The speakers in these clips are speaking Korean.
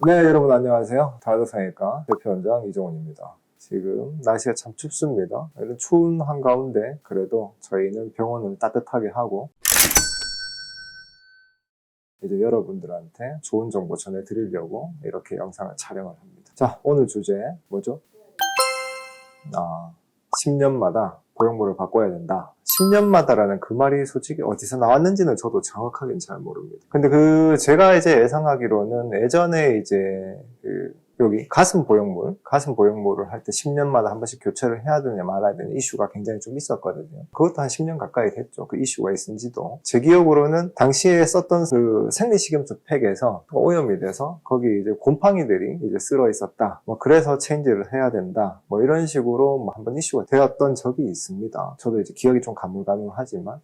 네, 여러분 안녕하세요. 다이어트상의과 대표원장 이종훈입니다. 지금 날씨가 참 춥습니다. 이런 추운 한가운데 그래도 저희는 병원을 따뜻하게 하고 이제 여러분들한테 좋은 정보 전해드리려고 이렇게 영상을 촬영을 합니다. 자, 오늘 주제 뭐죠? 10년마다 보형물을 바꿔야 된다. 10년마다라는 그 말이 솔직히 어디서 나왔는지는 저도 정확하게는 잘 모릅니다. 근데 제가 이제 예상하기로는 예전에 이제 여기 가슴 보형물을 할 때 10년마다 한 번씩 교체를 해야 되느냐 말아야 되느냐 이슈가 굉장히 좀 있었거든요. 그것도 한 10년 가까이 됐죠. 그 이슈가 있은지도. 제 기억으로는 당시에 썼던 그 생리식염수 팩에서 오염이 돼서 거기 이제 곰팡이들이 이제 쓸어 있었다. 그래서 체인지를 해야 된다. 이런 식으로 한번 이슈가 되었던 적이 있습니다. 저도 이제 기억이 좀 가물가물하지만.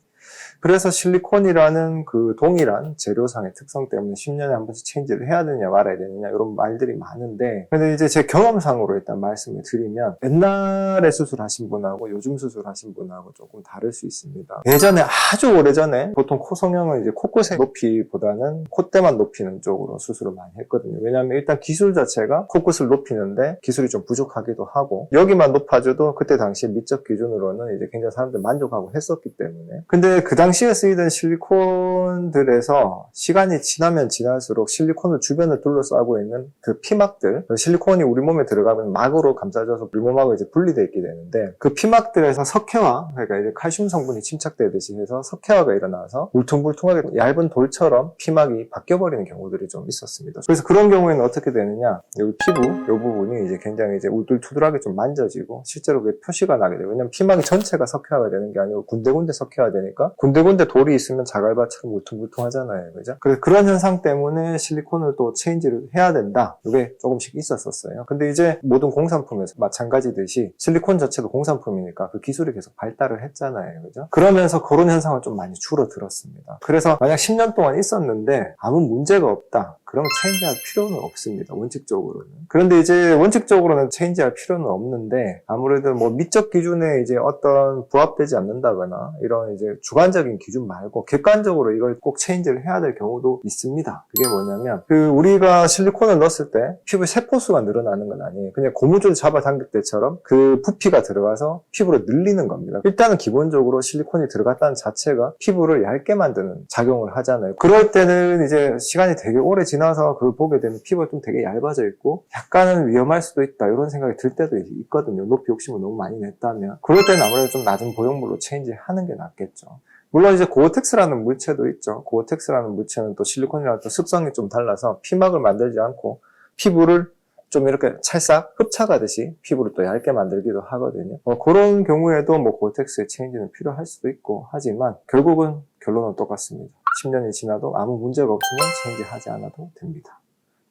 그래서 실리콘이라는 그 동일한 재료상의 특성 때문에 10년에 한 번씩 체인지를 해야 되느냐 말아야 되느냐 이런 말들이 많은데, 근데 이제 제 경험상으로 일단 말씀을 드리면 옛날에 수술하신 분하고 요즘 수술하신 분하고 조금 다를 수 있습니다. 예전에 아주 오래전에 보통 코 성형은 이제 코끝의 높이보다는 콧대만 높이는 쪽으로 수술을 많이 했거든요. 왜냐하면 일단 기술 자체가 코끝을 높이는데 기술이 좀 부족하기도 하고 여기만 높아져도 그때 당시에 미적 기준으로는 이제 굉장히 사람들 만족하고 했었기 때문에. 근데 그 당시에 쓰이던 실리콘들에서 시간이 지나면 지날수록 실리콘을 주변을 둘러싸고 있는 그 피막들, 실리콘이 우리 몸에 들어가면 막으로 감싸져서 우리 몸하고 이제 분리되어 있게 되는데, 그 피막들에서 석회화, 그러니까 이제 칼슘 성분이 침착되듯이 해서 석회화가 일어나서 울퉁불퉁하게 얇은 돌처럼 피막이 바뀌어버리는 경우들이 좀 있었습니다. 그래서 그런 경우에는 어떻게 되느냐, 여기 피부, 이 부분이 이제 굉장히 이제 울퉁투들하게 좀 만져지고 실제로 그게 표시가 나게 돼요. 왜냐면 피막이 전체가 석회화가 되는 게 아니고 군데군데 석회화 되니까 군데군데 돌이 있으면 자갈밭처럼 울퉁불퉁하잖아요. 그죠? 그래서 그런 현상 때문에 실리콘을 또 체인지를 해야 된다. 이게 조금씩 있었어요. 근데 이제 모든 공산품에서 마찬가지듯이 실리콘 자체도 공산품이니까 그 기술이 계속 발달을 했잖아요. 그죠? 그러면서 그런 현상은 좀 많이 줄어들었습니다. 그래서 만약 10년 동안 있었는데 아무 문제가 없다. 그러면 체인지할 필요는 없습니다. 원칙적으로는. 그런데 이제 원칙적으로는 체인지할 필요는 없는데 아무래도 미적 기준에 이제 어떤 부합되지 않는다거나 이런 이제 주관적인 기준 말고 객관적으로 이걸 꼭 체인지를 해야 될 경우도 있습니다. 그게 뭐냐면 우리가 실리콘을 넣었을 때 피부의 세포수가 늘어나는 건 아니에요. 그냥 고무줄 잡아당길 때처럼 그 부피가 들어가서 피부를 늘리는 겁니다. 일단은 기본적으로 실리콘이 들어갔다는 자체가 피부를 얇게 만드는 작용을 하잖아요. 그럴 때는 이제 시간이 되게 오래 지나서 그걸 보게 되면 피부가 좀 되게 얇아져 있고 약간은 위험할 수도 있다 이런 생각이 들 때도 있거든요. 높이 욕심을 너무 많이 냈다면. 그럴 때는 아무래도 좀 낮은 보형물로 체인지하는 게 낫겠죠. 물론 이제 고어텍스라는 물체도 있죠. 고어텍스라는 물체는 또 실리콘이랑 또 습성이 좀 달라서 피막을 만들지 않고 피부를 좀 이렇게 찰싹 흡착하듯이 피부를 또 얇게 만들기도 하거든요. 그런 경우에도 고어텍스의 체인지는 필요할 수도 있고 하지만 결국은 결론은 똑같습니다. 10년이 지나도 아무 문제가 없으면 체인지 하지 않아도 됩니다.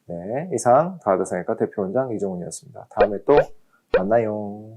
네, 이상 다이어트상의과 대표원장 이종훈이었습니다. 다음에 또 만나요.